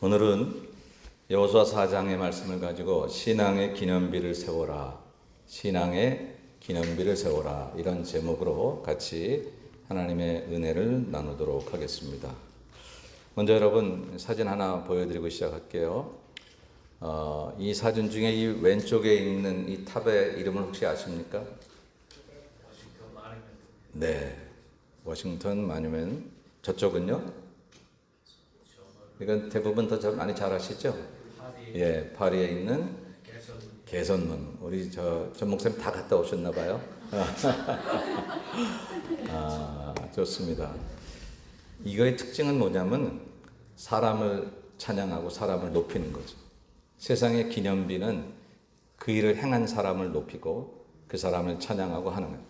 오늘은 여호수아 4장의 말씀을 가지고 신앙의 기념비를 세워라, 신앙의 기념비를 세워라, 이런 제목으로 같이 하나님의 은혜를 나누도록 하겠습니다. 먼저 여러분 사진 하나 보여드리고 시작할게요. 이 사진 중에 이 왼쪽에 있는 이 탑의 이름을 혹시 아십니까? 네, 워싱턴 마뉴먼. 저쪽은요? 이건 대부분 더 많이 잘 아시죠? 예, 파리에 있는 개선문. 우리 전 목사님 다 갔다 오셨나 봐요. 좋습니다. 이거의 특징은 뭐냐면 사람을 찬양하고 사람을 높이는 거죠. 세상의 기념비는 그 일을 행한 사람을 높이고 그 사람을 찬양하고 하는 거예요.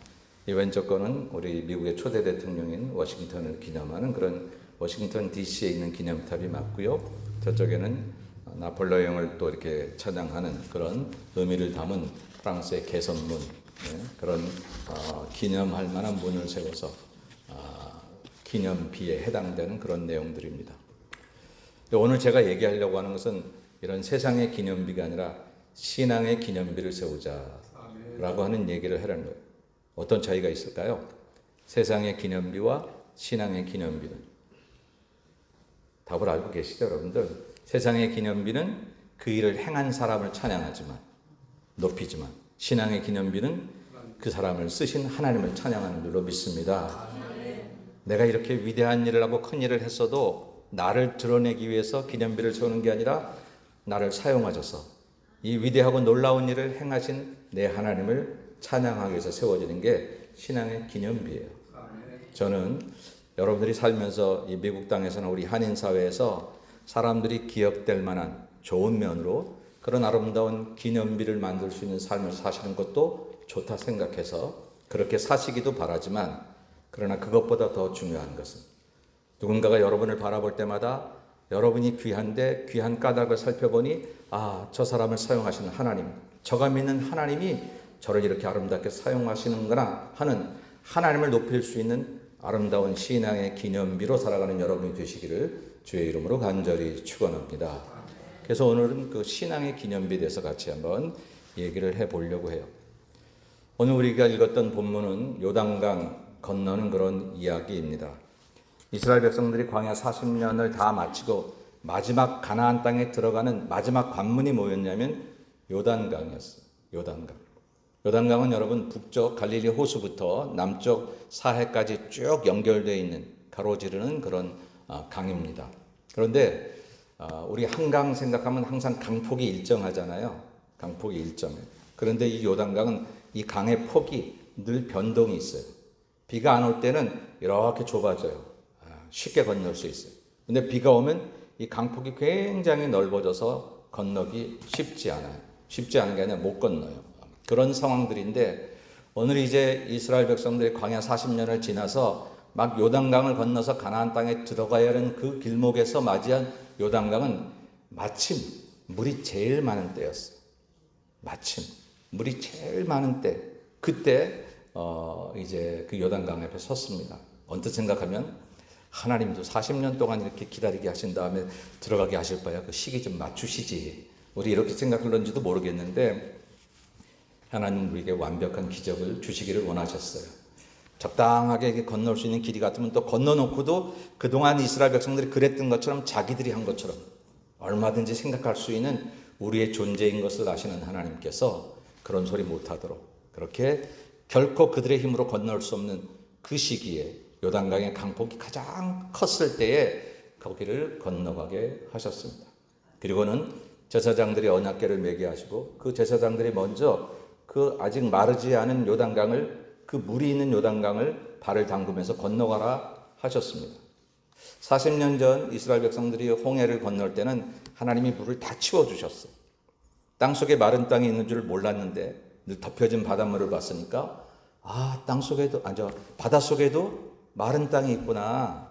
이 왼쪽 거는 우리 미국의 초대 대통령인 워싱턴을 기념하는 그런 워싱턴 DC에 있는 기념탑이 맞고요. 저쪽에는 나폴레옹을 또 이렇게 찬양하는 그런 의미를 담은 프랑스의 개선문, 그런 기념할 만한 문을 세워서 기념비에 해당되는 그런 내용들입니다. 오늘 제가 얘기하려고 하는 것은 이런 세상의 기념비가 아니라 신앙의 기념비를 세우자라고 하는 얘기를 하려는 거예요. 어떤 차이가 있을까요? 세상의 기념비와 신앙의 기념비는. 답을 알고 계시죠, 여러분들? 세상의 기념비는 그 일을 행한 사람을 찬양하지만, 높이지만, 신앙의 기념비는 그 사람을 쓰신 하나님을 찬양하는 줄로 믿습니다. 내가 이렇게 위대한 일을 하고 큰 일을 했어도 나를 드러내기 위해서 기념비를 세우는 게 아니라 나를 사용하셔서 이 위대하고 놀라운 일을 행하신 내 하나님을 찬양하기 위해서 세워지는 게 신앙의 기념비예요. 저는 여러분들이 살면서 이 미국 땅에서는 우리 한인 사회에서 사람들이 기억될 만한 좋은 면으로 그런 아름다운 기념비를 만들 수 있는 삶을 사시는 것도 좋다 생각해서 그렇게 사시기도 바라지만, 그러나 그것보다 더 중요한 것은 누군가가 여러분을 바라볼 때마다 여러분이 귀한데 귀한 까닭을 살펴보니 저 사람을 사용하시는 하나님, 저가 믿는 하나님이 저를 이렇게 아름답게 사용하시는구나 하는 하나님을 높일 수 있는 아름다운 신앙의 기념비로 살아가는 여러분이 되시기를 주의 이름으로 간절히 축원합니다. 그래서 오늘은 그 신앙의 기념비에 대해서 같이 한번 얘기를 해보려고 해요. 오늘 우리가 읽었던 본문은 요단강 건너는 그런 이야기입니다. 이스라엘 백성들이 광야 40년을 다 마치고 마지막 가나안 땅에 들어가는 마지막 관문이 뭐였냐면 요단강이었어요. 요단강은 여러분 북쪽 갈릴리 호수부터 남쪽 사해까지 쭉 연결되어 있는 가로지르는 그런 강입니다. 그런데 우리 한강 생각하면 항상 강폭이 일정하잖아요. 강폭이 일정해. 그런데 이 요단강은 이 강의 폭이 늘 변동이 있어요. 비가 안 올 때는 이렇게 좁아져요. 쉽게 건널 수 있어요. 근데 비가 오면 이 강폭이 굉장히 넓어져서 건너기 쉽지 않아요. 쉽지 않은 게 아니라 못 건너요. 그런 상황들인데 오늘 이제 이스라엘 백성들이 광야 40년을 지나서 막 요단강을 건너서 가나안 땅에 들어가야 하는 그 길목에서 맞이한 요단강은 마침 물이 제일 많은 때였어요. 마침 물이 제일 많은 때, 그때 이제 그 요단강 앞에 섰습니다. 언뜻 생각하면 하나님도 40년 동안 이렇게 기다리게 하신 다음에 들어가게 하실 바야 그 시기 좀 맞추시지, 우리 이렇게 생각했는지도 모르겠는데 하나님 우리에게 완벽한 기적을 주시기를 원하셨어요. 적당하게 건널 수 있는 길이 같으면 또 건너놓고도 그동안 이스라엘 백성들이 그랬던 것처럼 자기들이 한 것처럼 얼마든지 생각할 수 있는 우리의 존재인 것을 아시는 하나님께서 그런 소리 못하도록, 그렇게 결코 그들의 힘으로 건널 수 없는 그 시기에 요단강의 강폭이 가장 컸을 때에 거기를 건너가게 하셨습니다. 그리고는 제사장들이 언약궤를 매게 하시고 그 제사장들이 먼저 그 아직 마르지 않은 요단강을, 그 물이 있는 요단강을 발을 담그면서 건너가라 하셨습니다. 40년 전 이스라엘 백성들이 홍해를 건널 때는 하나님이 물을 다 치워주셨어요. 땅속에 마른 땅이 있는 줄 몰랐는데 늘 덮여진 바닷물을 봤으니까 바닷속에도 마른 땅이 있구나.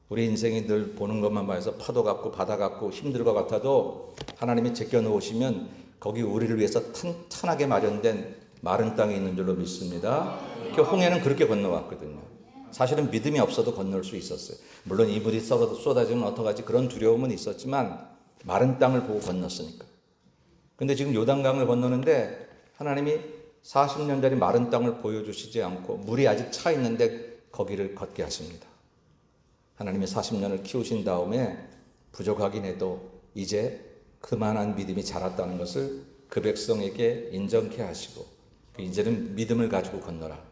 우리 인생이 늘 보는 것만 봐서 파도 같고 바다 같고 힘들 것 같아도 하나님이 제껴놓으시면 거기 우리를 위해서 탄탄하게 마련된 마른 땅이 있는 줄로 믿습니다. 홍해는 그렇게 건너왔거든요. 사실은 믿음이 없어도 건널 수 있었어요. 물론 이 물이 쏟아지면 어떡하지 그런 두려움은 있었지만 마른 땅을 보고 건넜으니까. 근데 지금 요단강을 건너는데 하나님이 40년짜리 마른 땅을 보여주시지 않고 물이 아직 차 있는데 거기를 걷게 하십니다. 하나님이 40년을 키우신 다음에 부족하긴 해도 이제 그만한 믿음이 자랐다는 것을 그 백성에게 인정케 하시고 이제는 믿음을 가지고 건너라.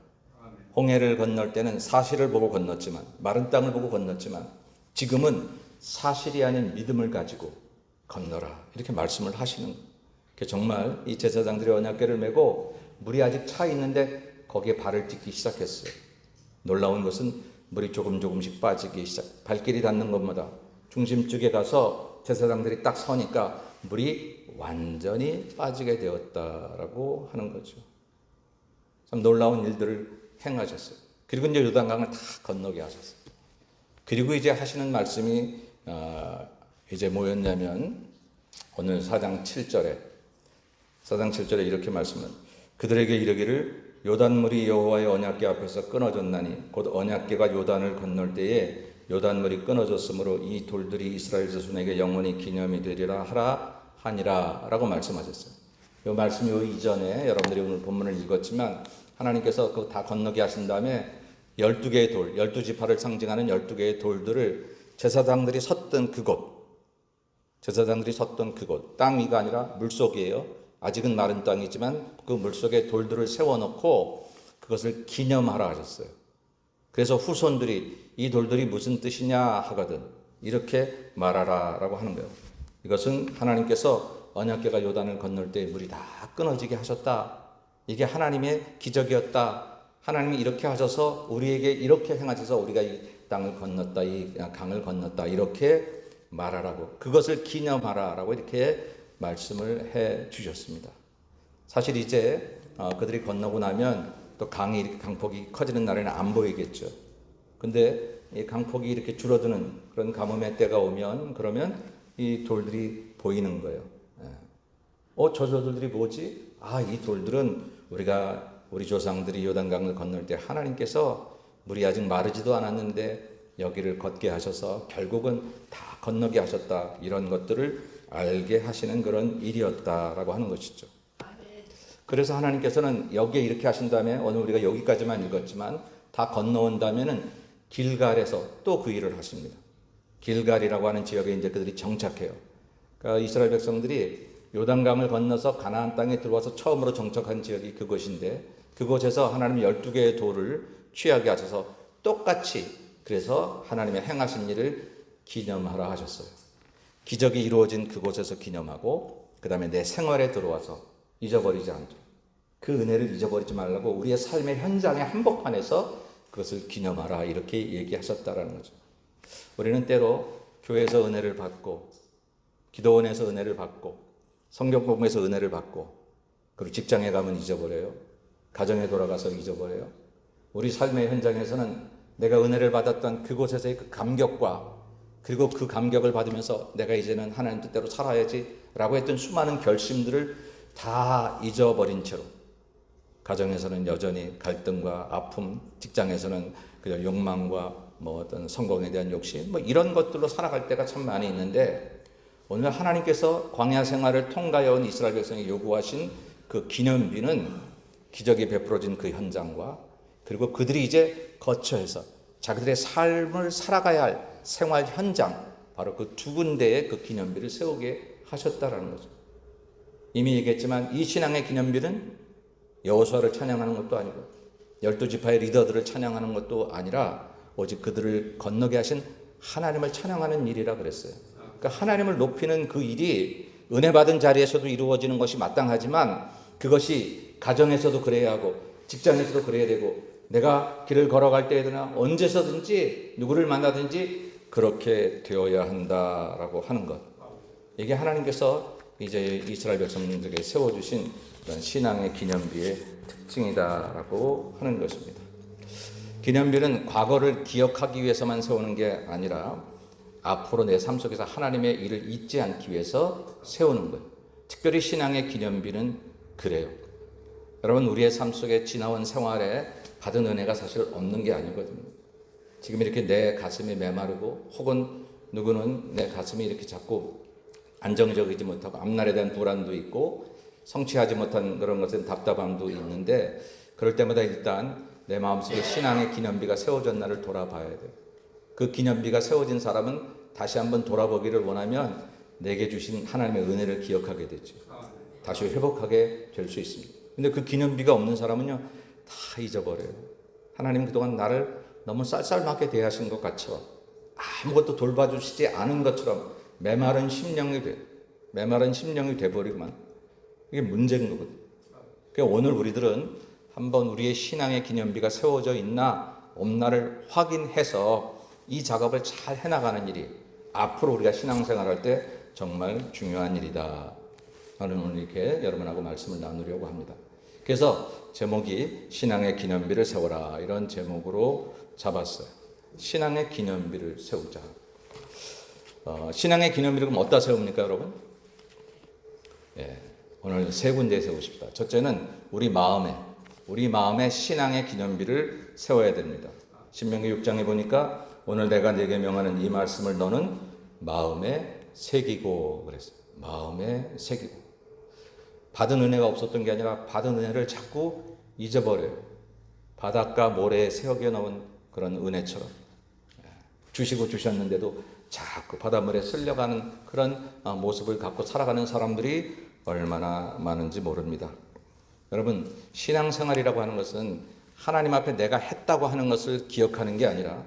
홍해를 건널 때는 사실을 보고 건넜지만 마른 땅을 보고 건넜지만 지금은 사실이 아닌 믿음을 가지고 건너라. 이렇게 말씀을 하시는 거예요. 정말 이 제사장들이 언약궤를 메고 물이 아직 차 있는데 거기에 발을 딛기 시작했어요. 놀라운 것은 물이 조금씩 빠지기 발길이 닿는 것마다 중심 쪽에 가서 제사장들이 딱 서니까 물이 완전히 빠지게 되었다라고 하는 거죠. 참 놀라운 일들을 행하셨어요. 그리고 이제 요단강을 다 건너게 하셨어요. 그리고 이제 하시는 말씀이 이제 뭐였냐면 오늘 4장 7절에 이렇게 말씀은 그들에게 이르기를 요단물이 여호와의 언약궤 앞에서 끊어졌나니 곧 언약궤가 요단을 건널 때에 요단물이 끊어졌으므로 이 돌들이 이스라엘 자손에게 영원히 기념이 되리라 하라 하니라 라고 말씀하셨어요. 이 말씀이 이 이전에 여러분들이 오늘 본문을 읽었지만 하나님께서 그거 다 건너게 하신 다음에 12개의 돌, 12지파를 상징하는 12개의 돌들을 제사장들이 섰던 그곳, 땅 위가 아니라 물속이에요. 아직은 마른 땅이지만 그 물속에 돌들을 세워놓고 그것을 기념하라 하셨어요. 그래서 후손들이 이 돌들이 무슨 뜻이냐 하거든 이렇게 말하라 라고 하는 거예요. 이것은 하나님께서 언약궤가 요단을 건널 때 물이 다 끊어지게 하셨다. 이게 하나님의 기적이었다. 하나님이 이렇게 하셔서 우리에게 이렇게 행하셔서 우리가 이 땅을 건넜다. 이 강을 건넜다. 이렇게 말하라고 그것을 기념하라 라고 이렇게 말씀을 해 주셨습니다. 사실 이제 그들이 건너고 나면 또 강폭이 커지는 날에는 안 보이겠죠. 근데 이 강폭이 이렇게 줄어드는 그런 가뭄의 때가 오면 그러면 이 돌들이 보이는 거예요. 저 돌들이 뭐지? 이 돌들은 우리 조상들이 요단강을 건널 때 하나님께서 물이 아직 마르지도 않았는데 여기를 걷게 하셔서 결국은 다 건너게 하셨다. 이런 것들을 알게 하시는 그런 일이었다라고 하는 것이죠. 그래서 하나님께서는 여기에 이렇게 하신 다음에 오늘 우리가 여기까지만 읽었지만 다 건너온 다음에는 길갈에서 또 그 일을 하십니다. 길갈이라고 하는 지역에 이제 그들이 정착해요. 그러니까 이스라엘 백성들이 요단강을 건너서 가나안 땅에 들어와서 처음으로 정착한 지역이 그곳인데 그곳에서 하나님 12개의 돌을 취하게 하셔서 똑같이 그래서 하나님의 행하신 일을 기념하라 하셨어요. 기적이 이루어진 그곳에서 기념하고 그 다음에 내 생활에 들어와서 잊어버리지 않도록 그 은혜를 잊어버리지 말라고 우리의 삶의 현장의 한복판에서 그것을 기념하라 이렇게 얘기하셨다라는 거죠. 우리는 때로 교회에서 은혜를 받고 기도원에서 은혜를 받고 성경 공부에서 은혜를 받고 그리고 직장에 가면 잊어버려요. 가정에 돌아가서 잊어버려요. 우리 삶의 현장에서는 내가 은혜를 받았던 그곳에서의 그 감격과 그리고 그 감격을 받으면서 내가 이제는 하나님 뜻대로 살아야지 라고 했던 수많은 결심들을 다 잊어버린 채로 가정에서는 여전히 갈등과 아픔, 직장에서는 그냥 욕망과 어떤 성공에 대한 욕심 이런 것들로 살아갈 때가 참 많이 있는데 오늘 하나님께서 광야 생활을 통과해 온 이스라엘 백성이 요구하신 그 기념비는 기적이 베풀어진 그 현장과 그리고 그들이 이제 거처에서 자기들의 삶을 살아가야 할 생활 현장 바로 그 두 군데에 그 기념비를 세우게 하셨다라는 거죠. 이미 얘기했지만 이 신앙의 기념비는 여호수아를 찬양하는 것도 아니고 12지파의 리더들을 찬양하는 것도 아니라 오직 그들을 건너게 하신 하나님을 찬양하는 일이라 그랬어요. 그러니까 하나님을 높이는 그 일이 은혜 받은 자리에서도 이루어지는 것이 마땅하지만 그것이 가정에서도 그래야 하고 직장에서도 그래야 되고 내가 길을 걸어갈 때에나 언제서든지 누구를 만나든지 그렇게 되어야 한다라고 하는 것. 이게 하나님께서 이제 이스라엘 백성들에게 세워주신 그런 신앙의 기념비의 특징이다라고 하는 것입니다. 기념비는 과거를 기억하기 위해서만 세우는 게 아니라 앞으로 내 삶 속에서 하나님의 일을 잊지 않기 위해서 세우는 거예요. 특별히 신앙의 기념비는 그래요. 여러분 우리의 삶 속에 지나온 생활에 받은 은혜가 사실 없는 게 아니거든요. 지금 이렇게 내 가슴이 메마르고 혹은 누구는 내 가슴이 이렇게 자꾸 안정적이지 못하고 앞날에 대한 불안도 있고 성취하지 못한 그런 것은 답답함도 있는데 그럴 때마다 일단 내 마음속에 신앙의 기념비가 세워졌나를 돌아봐야 돼요. 그 기념비가 세워진 사람은 다시 한번 돌아보기를 원하면 내게 주신 하나님의 은혜를 기억하게 되죠. 다시 회복하게 될 수 있습니다. 근데 그 기념비가 없는 사람은요 다 잊어버려요. 하나님 그동안 나를 너무 쌀쌀맞게 대하신 것 같죠. 아무것도 돌봐주시지 않은 것처럼 메마른 심령이 돼버리고만 이게 문제인 거거든요. 그러니까 오늘 우리들은 한번 우리의 신앙의 기념비가 세워져 있나 없나를 확인해서 이 작업을 잘 해나가는 일이 앞으로 우리가 신앙생활할 때 정말 중요한 일이다. 저는 오늘 이렇게 여러분하고 말씀을 나누려고 합니다. 그래서 제목이 신앙의 기념비를 세워라 이런 제목으로 잡았어요. 신앙의 기념비를 세우자. 신앙의 기념비를 그럼 어디다 세웁니까 여러분? 예, 오늘 세 군데에 세우고 싶다. 첫째는 우리 마음에 신앙의 기념비를 세워야 됩니다. 신명기 6장에 보니까 오늘 내가 네게 명하는 이 말씀을 너는 마음에 새기고 그랬어요. 마음에 새기고. 받은 은혜가 없었던 게 아니라 받은 은혜를 자꾸 잊어버려요. 바닷가 모래에 새어겨 놓은 그런 은혜처럼 주시고 주셨는데도 자꾸 바닷물에 쓸려가는 그런 모습을 갖고 살아가는 사람들이 얼마나 많은지 모릅니다. 여러분, 신앙생활이라고 하는 것은 하나님 앞에 내가 했다고 하는 것을 기억하는 게 아니라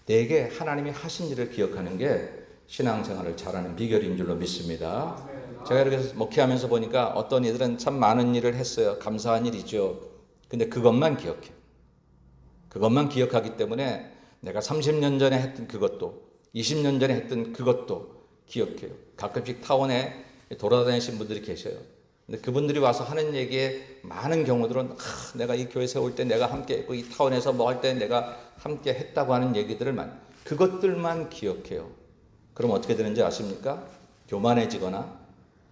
내게 하나님이 하신 일을 기억하는 게 신앙생활을 잘하는 비결인 줄로 믿습니다. 제가 이렇게 목회하면서 보니까 어떤 이들은 참 많은 일을 했어요. 감사한 일이죠. 근데 그것만 기억해요. 그것만 기억하기 때문에 내가 30년 전에 했던 그것도 20년 전에 했던 그것도 기억해요. 가끔씩 타운에 돌아다니신 분들이 계셔요. 근데 그분들이 와서 하는 얘기에 많은 경우들은 내가 이 교회 세울 때 내가 함께 했고 이 타운에서 뭐 할 때 내가 함께 했다고 하는 얘기들을 그것들만 기억해요. 그럼 어떻게 되는지 아십니까? 교만해지거나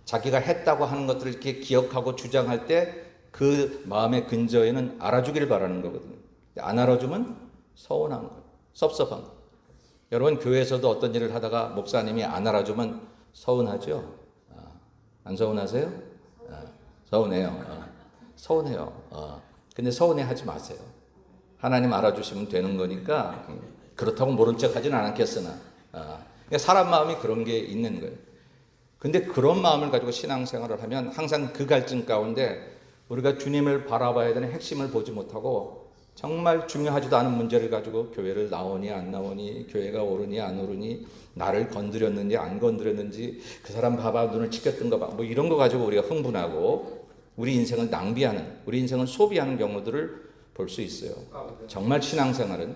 자기가 했다고 하는 것들을 이렇게 기억하고 주장할 때 그 마음의 근저에는 알아주기를 바라는 거거든요. 안 알아주면 서운한 거예요. 섭섭한 거예요. 여러분 교회에서도 어떤 일을 하다가 목사님이 안 알아주면 서운하죠? 안 서운하세요? 서운해요. 서운해요. 근데 서운해하지 마세요. 하나님 알아주시면 되는 거니까 그렇다고 모른 척 하진 않겠으나 그러니까 사람 마음이 그런 게 있는 거예요. 근데 그런 마음을 가지고 신앙생활을 하면 항상 그 갈증 가운데 우리가 주님을 바라봐야 되는 핵심을 보지 못하고 정말 중요하지도 않은 문제를 가지고 교회를 나오니 안 나오니 교회가 오르니 안 오르니 나를 건드렸는지 안 건드렸는지 그 사람 봐봐 눈을 치켰던 거 봐 뭐 이런 거 가지고 우리가 흥분하고 우리 인생을 낭비하는 우리 인생을 소비하는 경우들을 볼 수 있어요. 정말 신앙생활은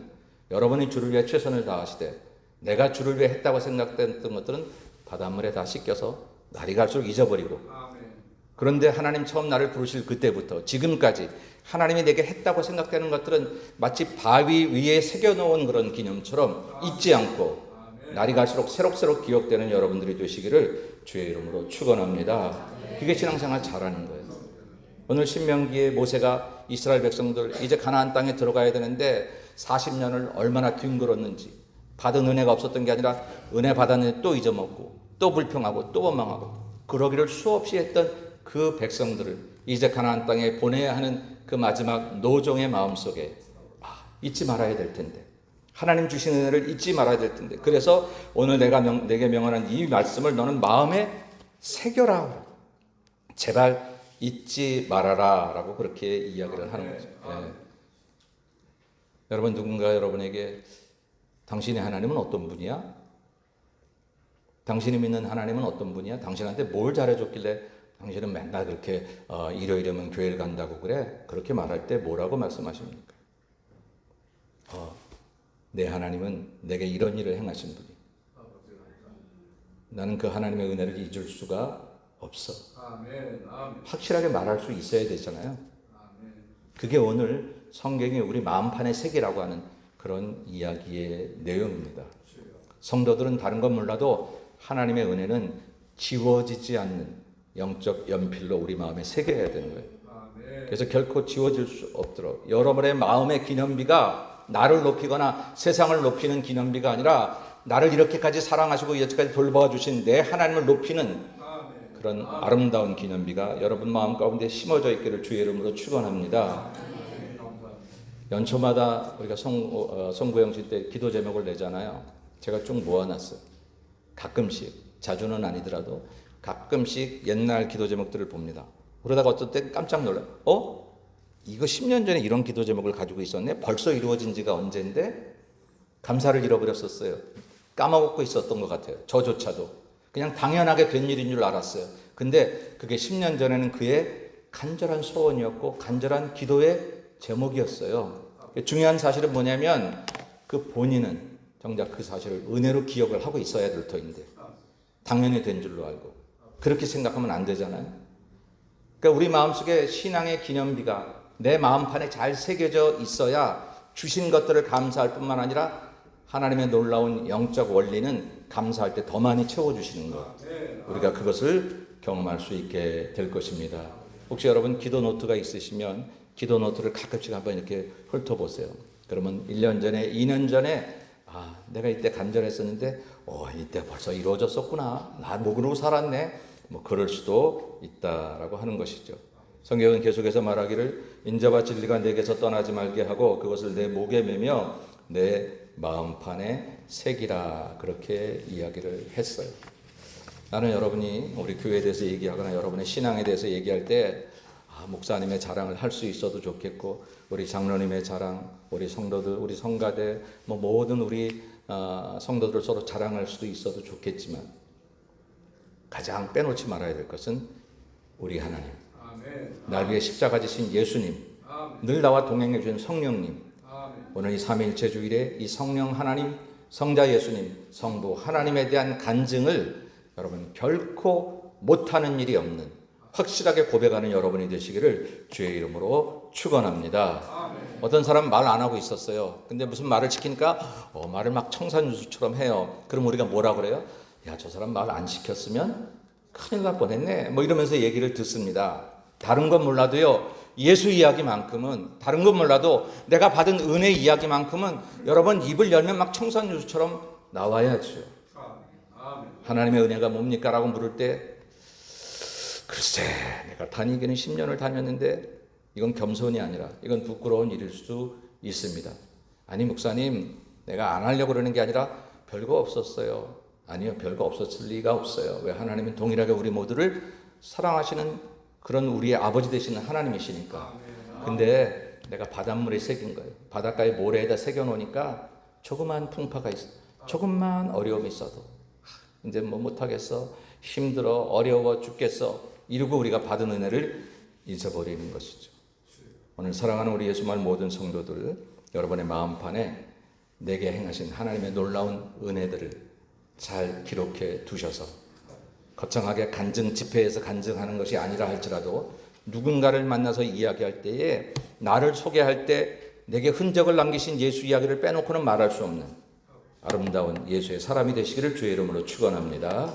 여러분이 주를 위해 최선을 다하시되 내가 주를 위해 했다고 생각했던 것들은 바닷물에 다 씻겨서 날이 갈수록 잊어버리고 그런데 하나님 처음 나를 부르실 그때부터 지금까지 하나님이 내게 했다고 생각되는 것들은 마치 바위 위에 새겨놓은 그런 기념처럼 잊지 않고 날이 갈수록 새록새록 기억되는 여러분들이 되시기를 주의 이름으로 축원합니다. 그게 신앙생활 잘하는 거예요. 오늘 신명기에 모세가 이스라엘 백성들 이제 가나안 땅에 들어가야 되는데 40년을 얼마나 뒹굴었는지 받은 은혜가 없었던 게 아니라 은혜 받았는데 또 잊어먹고 또 불평하고 또 원망하고 그러기를 수없이 했던 그 백성들을 이제 가나안 땅에 보내야 하는 그 마지막 노종의 마음속에 잊지 말아야 될 텐데 하나님 주신 은혜를 잊지 말아야 될 텐데 그래서 오늘 내게 명하는 이 말씀을 너는 마음에 새겨라. 제발 잊지 말아라 라고 그렇게 이야기를 하는 거죠. 네. 여러분 누군가 여러분에게 당신의 하나님은 어떤 분이야? 당신이 믿는 하나님은 어떤 분이야? 당신한테 뭘 잘해줬길래 당신은 맨날 그렇게 일요일이면 교회를 간다고 그래? 그렇게 말할 때 뭐라고 말씀하십니까? 내 하나님은 내게 이런 일을 행하신 분이. 나는 그 하나님의 은혜를 잊을 수가 없어. 확실하게 말할 수 있어야 되잖아요. 그게 오늘 성경이 우리 마음판의 세계라고 하는 그런 이야기의 내용입니다. 성도들은 다른 건 몰라도 하나님의 은혜는 지워지지 않는 영적 연필로 우리 마음에 새겨야 되는 거예요. 그래서 결코 지워질 수 없도록 여러분의 마음의 기념비가 나를 높이거나 세상을 높이는 기념비가 아니라 나를 이렇게까지 사랑하시고 여기까지 돌보아 주신 내 하나님을 높이는 그런 아름다운 기념비가 여러분 마음 가운데 심어져 있기를 주의 이름으로 축원합니다. 연초마다 우리가 송구영신 때 기도 제목을 내잖아요. 제가 쭉 모아놨어요. 가끔씩, 자주는 아니더라도 가끔씩 옛날 기도 제목들을 봅니다. 그러다가 어떤 때 깜짝 놀라요. 이거 10년 전에 이런 기도 제목을 가지고 있었네? 벌써 이루어진 지가 언젠데? 감사를 잃어버렸었어요. 까먹고 있었던 것 같아요. 저조차도. 그냥 당연하게 된 일인 줄 알았어요. 근데 그게 10년 전에는 그의 간절한 소원이었고 간절한 기도의 제목이었어요. 중요한 사실은 뭐냐면 그 본인은 정작 그 사실을 은혜로 기억을 하고 있어야 될 터인데 당연히 된 줄로 알고 그렇게 생각하면 안 되잖아요. 그러니까 우리 마음속에 신앙의 기념비가 내 마음판에 잘 새겨져 있어야 주신 것들을 감사할 뿐만 아니라 하나님의 놀라운 영적 원리는 감사할 때 더 많이 채워주시는 것. 우리가 그것을 경험할 수 있게 될 것입니다. 혹시 여러분 기도 노트가 있으시면 기도 노트를 가끔씩 한번 이렇게 훑어보세요. 그러면 1년 전에, 2년 전에 내가 이때 간절했었는데 이때 벌써 이루어졌었구나. 나 목으로 살았네. 뭐 그럴 수도 있다라고 하는 것이죠. 성경은 계속해서 말하기를 인자와 진리가 내게서 떠나지 말게 하고 그것을 내 목에 매며 내 마음판에 새기라 그렇게 이야기를 했어요. 나는 여러분이 우리 교회에 대해서 얘기하거나 여러분의 신앙에 대해서 얘기할 때 목사님의 자랑을 할 수 있어도 좋겠고 우리 장로님의 자랑, 우리 성도들, 우리 성가대 모든 우리 성도들 서로 자랑할 수도 있어도 좋겠지만 가장 빼놓지 말아야 될 것은 우리 하나님, 날 위해 십자가 지신 예수님, 늘 나와 동행해 주신 성령님, 오늘 이 삼위일체 주일에 이 성령 하나님, 성자 예수님, 성부 하나님에 대한 간증을 여러분 결코 못하는 일이 없는 확실하게 고백하는 여러분이 되시기를 주의 이름으로 축원합니다. 어떤 사람은 말 안 하고 있었어요. 근데 무슨 말을 시키니까 말을 막 청산유수처럼 해요. 그럼 우리가 뭐라 그래요? 야, 저 사람 말 안 시켰으면 큰일 날 뻔했네. 이러면서 얘기를 듣습니다. 다른 건 몰라도요. 예수 이야기만큼은 다른 건 몰라도 내가 받은 은혜 이야기만큼은 여러분 입을 열면 막 청산유수처럼 나와야죠. 하나님의 은혜가 뭡니까? 라고 물을 때 글쎄 내가 다니기는 10년을 다녔는데 이건 겸손이 아니라 이건 부끄러운 일일 수 있습니다. 아니 목사님 내가 안 하려고 그러는 게 아니라 별거 없었어요. 아니요 별거 없었을 리가 없어요. 왜? 하나님은 동일하게 우리 모두를 사랑하시는 그런 우리의 아버지 되시는 하나님이시니까. 근데 내가 바닷물에 새긴 거예요. 바닷가에 모래에다 새겨놓으니까 조그만 풍파가 있어. 조금만 어려움이 있어도 이제 못하겠어. 힘들어. 어려워 죽겠어. 이러고 우리가 받은 은혜를 잊어버리는 것이죠. 오늘 사랑하는 우리 예수말 모든 성도들 여러분의 마음판에 내게 행하신 하나님의 놀라운 은혜들을 잘 기록해 두셔서 거창하게 간증 집회에서 간증하는 것이 아니라 할지라도 누군가를 만나서 이야기할 때에 나를 소개할 때 내게 흔적을 남기신 예수 이야기를 빼놓고는 말할 수 없는 아름다운 예수의 사람이 되시기를 주의 이름으로 축원합니다.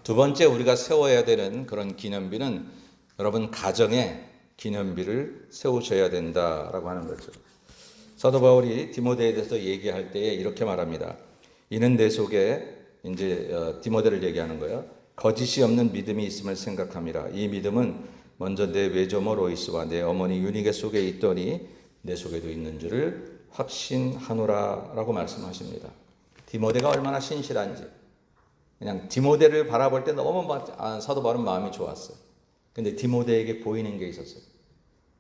두 번째 우리가 세워야 되는 그런 기념비는 여러분 가정의 기념비를 세우셔야 된다라고 하는 거죠. 사도 바울이 디모데에 대해서 얘기할 때에 이렇게 말합니다. 이는 내 속에 이제 디모데를 얘기하는 거예요. 거짓이 없는 믿음이 있음을 생각함이라. 이 믿음은 먼저 내 외조모 로이스와 내 어머니 유니게 속에 있더니 내 속에도 있는 줄을 확신하노라라고 말씀하십니다. 디모데가 얼마나 신실한지 그냥 디모데를 바라볼 때 너무 사도 바울은 마음이 좋았어요. 근데 디모데에게 보이는 게 있었어요.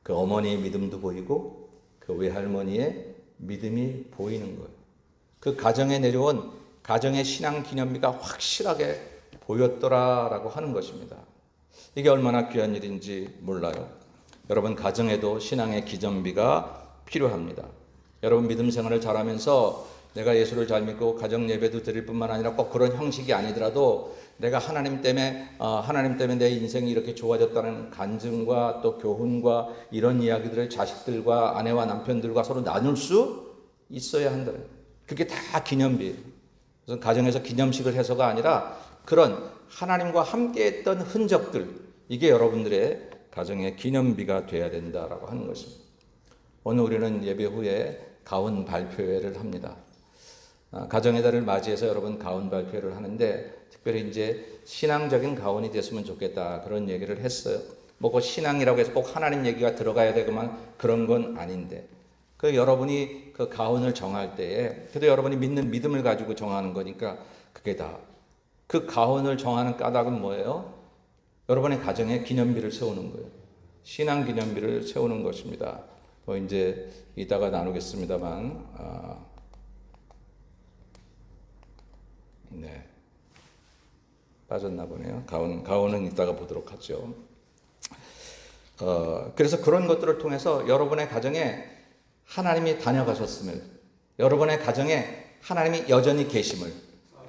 그 어머니의 믿음도 보이고 그 외할머니의 믿음이 보이는 거예요. 그 가정에 내려온 가정의 신앙 기념비가 확실하게 보였더라라고 하는 것입니다. 이게 얼마나 귀한 일인지 몰라요. 여러분 가정에도 신앙의 기념비가 필요합니다. 여러분 믿음 생활을 잘하면서 내가 예수를 잘 믿고 가정 예배도 드릴 뿐만 아니라 꼭 그런 형식이 아니더라도 내가 하나님 때문에 내 인생이 이렇게 좋아졌다는 간증과 또 교훈과 이런 이야기들을 자식들과 아내와 남편들과 서로 나눌 수 있어야 한다. 그게 다 기념비예요. 그래서 가정에서 기념식을 해서가 아니라 그런 하나님과 함께했던 흔적들 이게 여러분들의 가정의 기념비가 돼야 된다라고 하는 것입니다. 오늘 우리는 예배 후에 가훈 발표회를 합니다. 가정의 달을 맞이해서 여러분 가훈 발표를 하는데 특별히 이제 신앙적인 가훈이 됐으면 좋겠다 그런 얘기를 했어요. 뭐 그 신앙이라고 해서 꼭 하나님 얘기가 들어가야 되고만 그런 건 아닌데 그 여러분이 그 가훈을 정할 때에 그래도 여러분이 믿는 믿음을 가지고 정하는 거니까 그게 다 그 가훈을 정하는 까닭은 뭐예요? 여러분의 가정에 기념비를 세우는 거예요. 신앙 기념비를 세우는 것입니다. 뭐 이제 이따가 나누겠습니다만 네. 빠졌나 보네요. 가훈은 이따가 보도록 하죠. 그래서 그런 것들을 통해서 여러분의 가정에 하나님이 다녀가셨음을, 여러분의 가정에 하나님이 여전히 계심을,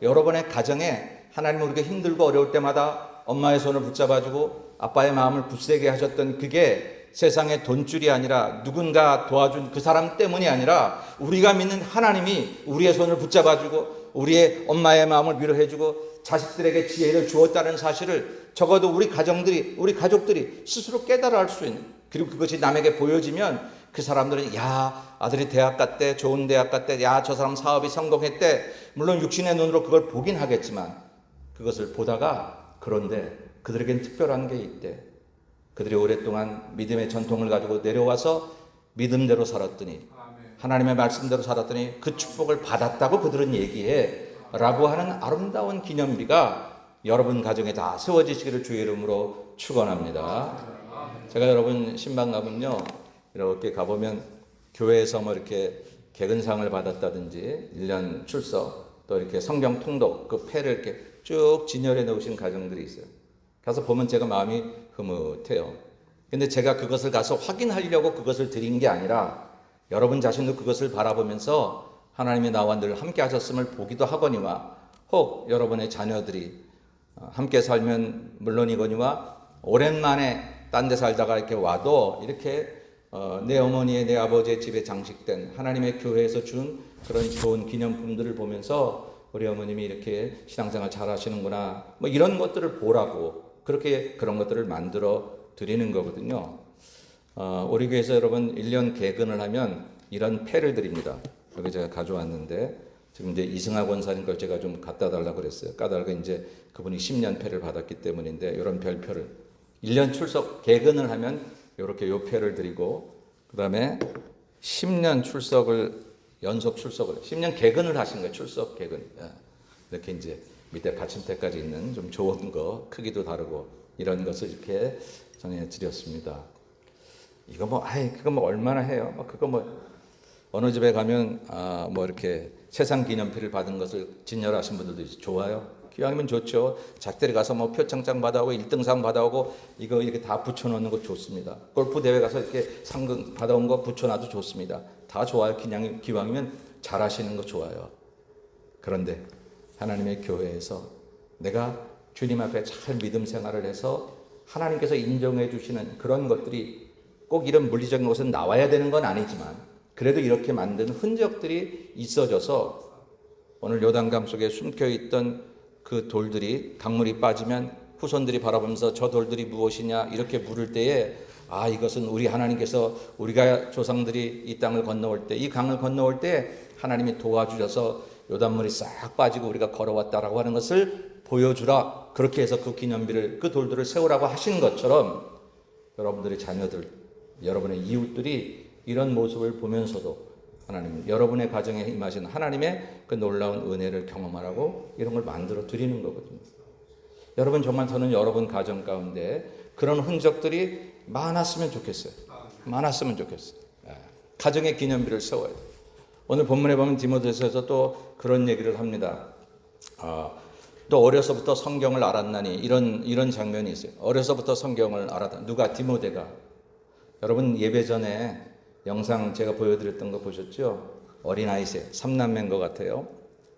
여러분의 가정에 하나님은 우리가 힘들고 어려울 때마다 엄마의 손을 붙잡아주고 아빠의 마음을 굳세게 하셨던 그게 세상의 돈줄이 아니라 누군가 도와준 그 사람 때문이 아니라 우리가 믿는 하나님이 우리의 손을 붙잡아주고 우리의 엄마의 마음을 위로해주고 자식들에게 지혜를 주었다는 사실을 적어도 우리 가정들이, 우리 가족들이 스스로 깨달아 할 수 있는, 그리고 그것이 남에게 보여지면 그 사람들은 야 아들이 대학 갔대, 좋은 대학 갔대, 야 저 사람 사업이 성공했대. 물론 육신의 눈으로 그걸 보긴 하겠지만 그것을 보다가 그런데 그들에겐 특별한 게 있대. 그들이 오랫동안 믿음의 전통을 가지고 내려와서 믿음대로 살았더니 하나님의 말씀대로 살았더니 그 축복을 받았다고 그들은 얘기해 라고 하는 아름다운 기념비가 여러분 가정에 다 세워지시기를 주의 이름으로 축원합니다. 제가 여러분 신방 가면요 이렇게 가보면 교회에서 뭐 이렇게 개근상을 받았다든지 1년 출석 또 이렇게 성경 통독 그 패를 이렇게 쭉 진열해 놓으신 가정들이 있어요. 가서 보면 제가 마음이 흐뭇해요. 근데 제가 그것을 가서 확인하려고 그것을 드린 게 아니라 여러분 자신도 그것을 바라보면서 하나님이 나와 늘 함께 하셨음을 보기도 하거니와 혹 여러분의 자녀들이 함께 살면 물론이거니와 오랜만에 딴 데 살다가 이렇게 와도 이렇게 내 어머니의 내 아버지의 집에 장식된 하나님의 교회에서 준 그런 좋은 기념품들을 보면서 우리 어머님이 이렇게 신앙생활 잘 하시는구나 뭐 이런 것들을 보라고 그렇게 그런 것들을 만들어 드리는 거거든요. 우리 교회에서 여러분 1년 개근을 하면 이런 패를 드립니다. 여기 제가 가져왔는데 지금 이제 이승하 권사님 걸 제가 좀 갖다 달라고 그랬어요. 까닭은 이제 그분이 10년 패를 받았기 때문인데 이런 별표를 1년 출석 개근을 하면 이렇게 요 패를 드리고 그다음에 10년 출석을 연속 출석을 10년 개근을 하신 거예요. 출석 개근 이렇게 이제 밑에 받침대까지 있는 좀 좋은 거 크기도 다르고 이런 것을 이렇게 전해드렸습니다. 이거 뭐 그거 뭐 얼마나 해요? 그거 뭐 어느 집에 가면 뭐 이렇게 세상 기념표를 받은 것을 진열하신 분들도 좋아요. 기왕이면 좋죠. 작들이 가서 뭐 표창장 받아오고 1등상 받아오고 이거 이렇게 다 붙여놓는 거 좋습니다. 골프 대회 가서 이렇게 상금 받아온 거 붙여놔도 좋습니다. 다 좋아요. 기왕이면 잘하시는 거 좋아요. 그런데 하나님의 교회에서 내가 주님 앞에 잘 믿음 생활을 해서 하나님께서 인정해 주시는 그런 것들이 꼭 이런 물리적인 것은 나와야 되는 건 아니지만 그래도 이렇게 만든 흔적들이 있어져서 오늘 요단강 속에 숨겨있던 그 돌들이 강물이 빠지면 후손들이 바라보면서 저 돌들이 무엇이냐 이렇게 물을 때에 이것은 우리 하나님께서 우리가 조상들이 이 땅을 건너올 때 이 강을 건너올 때 하나님이 도와주셔서 요단물이 싹 빠지고 우리가 걸어왔다라고 하는 것을 보여주라. 그렇게 해서 그 기념비를 그 돌들을 세우라고 하신 것처럼 여러분들의 자녀들 여러분의 이웃들이 이런 모습을 보면서도 하나님 여러분의 가정에 임하신 하나님의 그 놀라운 은혜를 경험하라고 이런 걸 만들어 드리는 거거든요. 여러분 정말 저는 여러분 가정 가운데 그런 흔적들이 많았으면 좋겠어요. 많았으면 좋겠어요. 가정의 기념비를 세워야 돼요. 오늘 본문에 보면 디모데서에서 또 그런 얘기를 합니다. 또 어려서부터 성경을 알았나니 이런 장면이 있어요. 어려서부터 성경을 알았다. 누가? 디모데가. 여러분 예배 전에 영상 제가 보여드렸던 거 보셨죠? 어린아이 셋, 3남매인 것 같아요.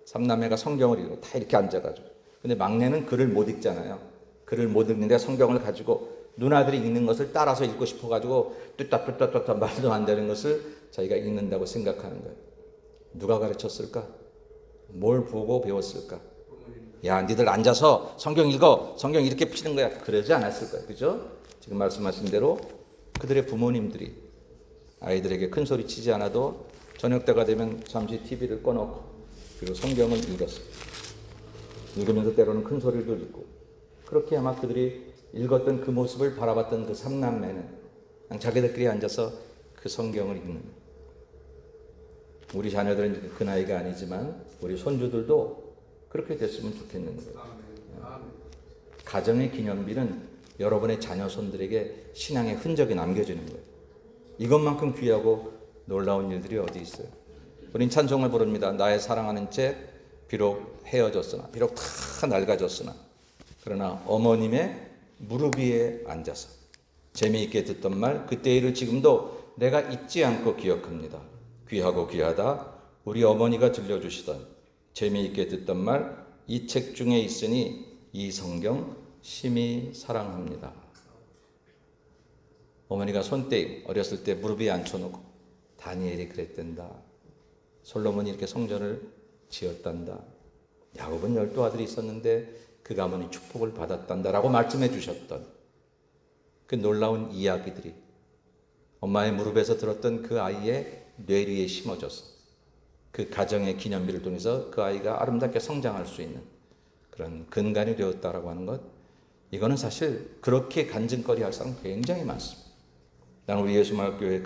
3남매가 성경을 읽고 다 이렇게 앉아가지고. 근데 막내는 글을 못 읽잖아요. 글을 못 읽는데 성경을 가지고 누나들이 읽는 것을 따라서 읽고 싶어가지고 뚜따뚜따뚜따 말도 안 되는 것을 자기가 읽는다고 생각하는 거예요. 누가 가르쳤을까? 뭘 보고 배웠을까? 야, 니들 앉아서 성경 읽어. 성경 이렇게 피는 거야. 그러지 않았을 거예요. 그죠? 지금 말씀하신 대로 그들의 부모님들이 아이들에게 큰 소리 치지 않아도 저녁 때가 되면 잠시 TV를 꺼놓고 그리고 성경을 읽었어요. 읽으면서 때로는 큰 소리도 듣고, 그렇게 아마 그들이 읽었던 그 모습을 바라봤던 그 삼남매는 그냥 자기들끼리 앉아서 그 성경을 읽는 거예요. 우리 자녀들은 그 나이가 아니지만 우리 손주들도 그렇게 됐으면 좋겠는 거예요. 가정의 기념비는 여러분의 자녀 손들에게 신앙의 흔적이 남겨지는 거예요. 이것만큼 귀하고 놀라운 일들이 어디 있어요. 우린 찬송을 부릅니다. 나의 사랑하는 채 비록 헤어졌으나, 비록 다 낡아졌으나, 그러나 어머님의 무릎 위에 앉아서 재미있게 듣던 말, 그때 일을 지금도 내가 잊지 않고 기억합니다. 귀하고 귀하다 우리 어머니가 들려주시던 재미있게 듣던 말, 이 책 중에 있으니 이 성경 심히 사랑합니다. 어머니가 손때임 어렸을 때 무릎 위에 앉혀놓고 다니엘이 그랬단다. 솔로몬이 이렇게 성전을 지었단다. 야곱은 12아들이 있었는데 그 가문이 축복을 받았단다라고 말씀해 주셨던 그 놀라운 이야기들이 엄마의 무릎에서 들었던 그 아이의 뇌리에 심어져서 그 가정의 기념비를 통해서 그 아이가 아름답게 성장할 수 있는 그런 근간이 되었다라고 하는 것, 이거는 사실 그렇게 간증거리 할 사람 굉장히 많습니다. 나는 우리 예수마을교회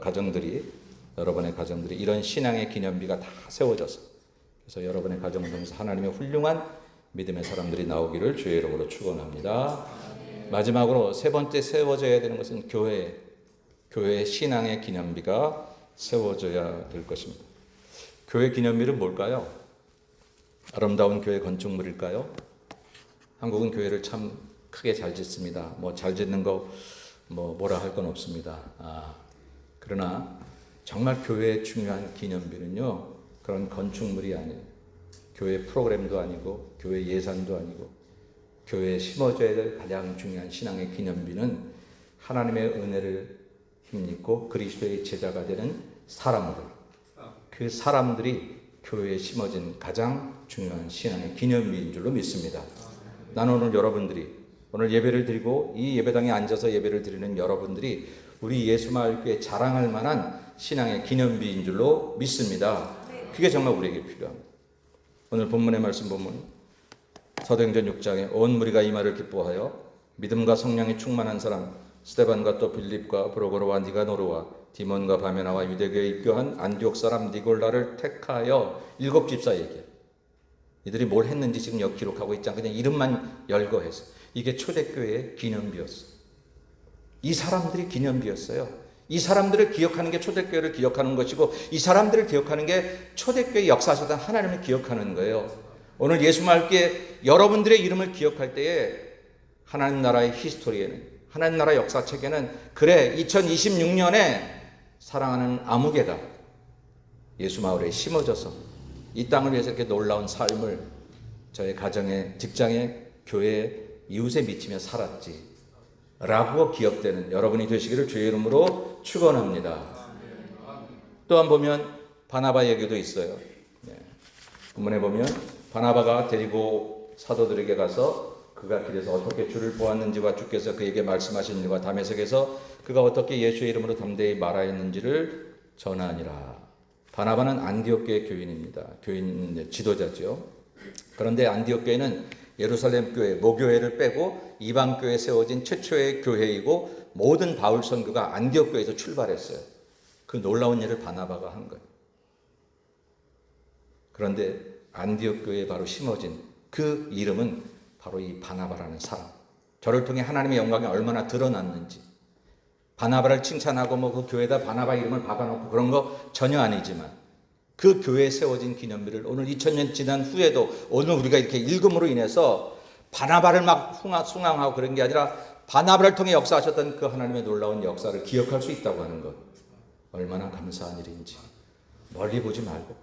가정들이, 여러분의 가정들이 이런 신앙의 기념비가 다 세워져서, 그래서 여러분의 가정을 통해서 하나님의 훌륭한 믿음의 사람들이 나오기를 주의 이름으로 축원합니다. 마지막으로 세 번째 세워져야 되는 것은 교회의 신앙의 기념비가 세워져야 될 것입니다. 교회 기념비는 뭘까요? 아름다운 교회 건축물일까요? 한국은 교회를 참 크게 잘 짓습니다. 잘 짓는 거 뭐라 할 건 없습니다. 그러나 정말 교회의 중요한 기념비는요, 그런 건축물이 아니에요. 교회 프로그램도 아니고 교회 예산도 아니고, 교회에 심어져야 될 가장 중요한 신앙의 기념비는 하나님의 은혜를 힘입고 그리스도의 제자가 되는 사람들, 그 사람들이 교회에 심어진 가장 중요한 신앙의 기념비인 줄로 믿습니다. 나는 오늘 여러분들이 오늘 예배를 드리고 이 예배당에 앉아서 예배를 드리는 여러분들이 우리 예수마을교회 자랑할 만한 신앙의 기념비인 줄로 믿습니다. 그게 정말 우리에게 필요합니다. 오늘 본문의 말씀 보면 사도행전 6장에 온 무리가 이 말을 기뻐하여 믿음과 성령이 충만한 사람 스데반과 또 빌립과 브로고로와 니가노르와 디몬과 바메나와 유대교에 입교한 안디옥 사람 니골라를 택하여 7 집사 얘기해요. 이들이 뭘 했는지 지금 여기 기록하고 있지 않고 그냥 이름만 열거해서 이게 초대교회의 기념비였어요. 이 사람들이 기념비였어요. 이 사람들을 기억하는 게 초대교회를 기억하는 것이고, 이 사람들을 기억하는 게 초대교회 역사하셨던 하나님을 기억하는 거예요. 오늘 예수마을교회 여러분들의 이름을 기억할 때에 하나님 나라의 히스토리에는, 하나님 나라 역사책에는, 그래 2026년에 사랑하는 아무개가 예수마을에 심어져서 이 땅을 위해서 이렇게 놀라운 삶을 저의 가정에, 직장에, 교회에, 이웃에 미치며 살았지 라고 기억되는 여러분이 되시기를 주의 이름으로 축원합니다. 또한 보면 바나바 얘기도 있어요. 본문에 보면 바나바가 데리고 사도들에게 가서 그가 길에서 어떻게 주를 보았는지와 주께서 그에게 말씀하신 일과 다메섹에서 그가 어떻게 예수의 이름으로 담대히 말하였는지를 전하니라. 바나바는 안디옥 교회 교인입니다. 교인 지도자죠. 그런데 안디옥 교회는 예루살렘 교회, 모교회를 빼고 이방 교회에 세워진 최초의 교회이고, 모든 바울 선교가 안디옥 교회에서 출발했어요. 그 놀라운 일을 바나바가 한 거예요. 그런데 안디옥 교회에 바로 심어진 그 이름은 바로 이 바나바라는 사람. 저를 통해 하나님의 영광이 얼마나 드러났는지. 바나바를 칭찬하고 그 교회에다 바나바 이름을 박아놓고 그런 거 전혀 아니지만, 그 교회에 세워진 기념비를 오늘 2000년 지난 후에도 오늘 우리가 이렇게 읽음으로 인해서 바나바를 막 숭앙하고 그런 게 아니라 바나바를 통해 역사하셨던 그 하나님의 놀라운 역사를 기억할 수 있다고 하는 것, 얼마나 감사한 일인지. 멀리 보지 말고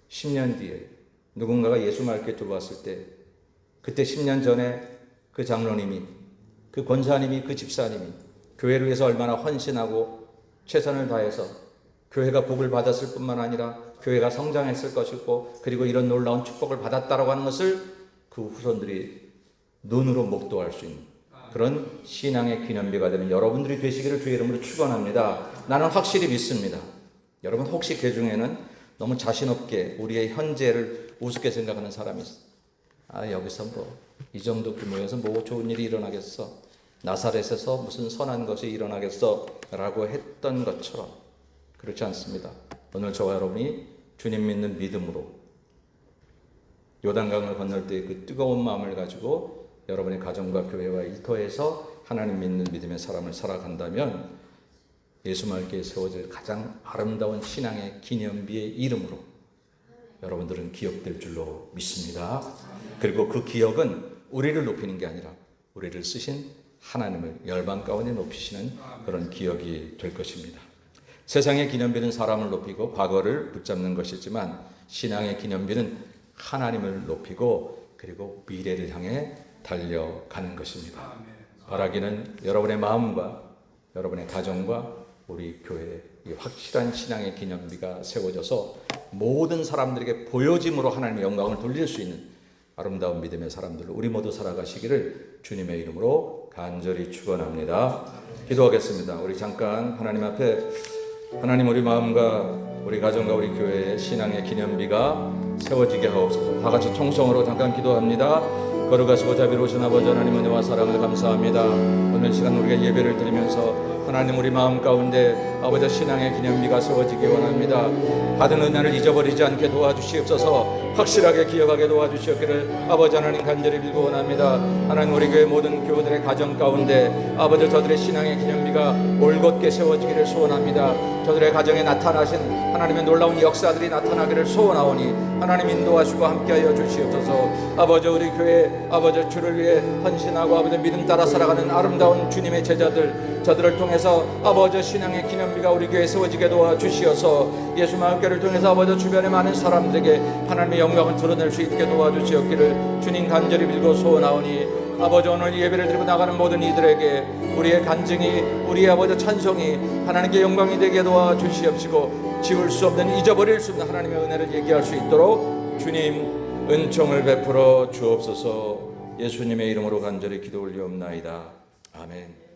10년 뒤에 누군가가 예수마을교회 들어왔을 때, 그때 10년 전에 그 장로님이, 그 권사님이, 그 집사님이 교회를 위해서 얼마나 헌신하고 최선을 다해서 교회가 복을 받았을 뿐만 아니라 교회가 성장했을 것이고, 그리고 이런 놀라운 축복을 받았다라고 하는 것을 그 후손들이 눈으로 목도할 수 있는 그런 신앙의 기념비가 되는 여러분들이 되시기를 주의 이름으로 축원합니다. 나는 확실히 믿습니다. 여러분 혹시 그 중에는 너무 자신 없게 우리의 현재를 우습게 생각하는 사람이 있어. 여기서 뭐 이 정도 규모에서 뭐 좋은 일이 일어나겠어. 나사렛에서 무슨 선한 것이 일어나겠어 라고 했던 것처럼 그렇지 않습니다. 오늘 저와 여러분이 주님 믿는 믿음으로 요단강을 건널 때 그 뜨거운 마음을 가지고 여러분의 가정과 교회와 일터에서 하나님 믿는 믿음의 사람을 살아간다면 예수 말기에 세워질 가장 아름다운 신앙의 기념비의 이름으로 여러분들은 기억될 줄로 믿습니다. 그리고 그 기억은 우리를 높이는 게 아니라 우리를 쓰신 하나님을 열방 가운데 높이시는 그런 기억이 될 것입니다. 세상의 기념비는 사람을 높이고 과거를 붙잡는 것이지만 신앙의 기념비는 하나님을 높이고 그리고 미래를 향해 달려가는 것입니다. 바라기는 여러분의 마음과 여러분의 가정과 우리 교회에 이 확실한 신앙의 기념비가 세워져서 모든 사람들에게 보여짐으로 하나님의 영광을 돌릴 수 있는 아름다운 믿음의 사람들로 우리 모두 살아가시기를 주님의 이름으로 간절히 축원합니다. 기도하겠습니다. 우리 잠깐 하나님 앞에 하나님 우리 마음과 우리 가정과 우리 교회의 신앙의 기념비가 세워지게 하옵소서. 다 같이 통성으로 잠깐 기도합니다. 거룩하시고 자비로우신 아버지 하나님 은혜와 사랑을 감사합니다. 오늘 시간 우리가 예배를 드리면서 하나님 우리 마음 가운데 아버지 신앙의 기념비가 세워지기 원합니다. 받은 은혜를 잊어버리지 않게 도와주시옵소서. 확실하게 기억하게 도와주시옵기를 아버지 하나님 간절히 빌고 원합니다. 하나님 우리 교회 모든 교우들의 가정 가운데 아버지 저들의 신앙의 기념비가 올곧게 세워지기를 소원합니다. 저들의 가정에 나타나신 하나님의 놀라운 역사들이 나타나기를 소원하오니 하나님 인도하시고 함께하여 주시옵소서. 아버지 우리 교회 아버지 주를 위해 헌신하고 아버지 믿음 따라 살아가는 아름다운 주님의 제자들 저들을 통해서 아버지 신앙의 기념비가 우리 교회에 세워지게 도와주시어서 예수 마을교회를 통해서 아버지 주변의 많은 사람들에게 하나님의 영광을 드러낼 수 있게 도와주시옵기를 주님 간절히 빌고 소원하오니 아버지 오늘 예배를 드리고 나가는 모든 이들에게 우리의 간증이 우리의 아버지 찬송이 하나님께 영광이 되게 도와주시옵시고 지울 수 없는 잊어버릴 수 없는 하나님의 은혜를 얘기할 수 있도록 주님 은총을 베풀어 주옵소서. 예수님의 이름으로 간절히 기도 올리옵나이다. 아멘.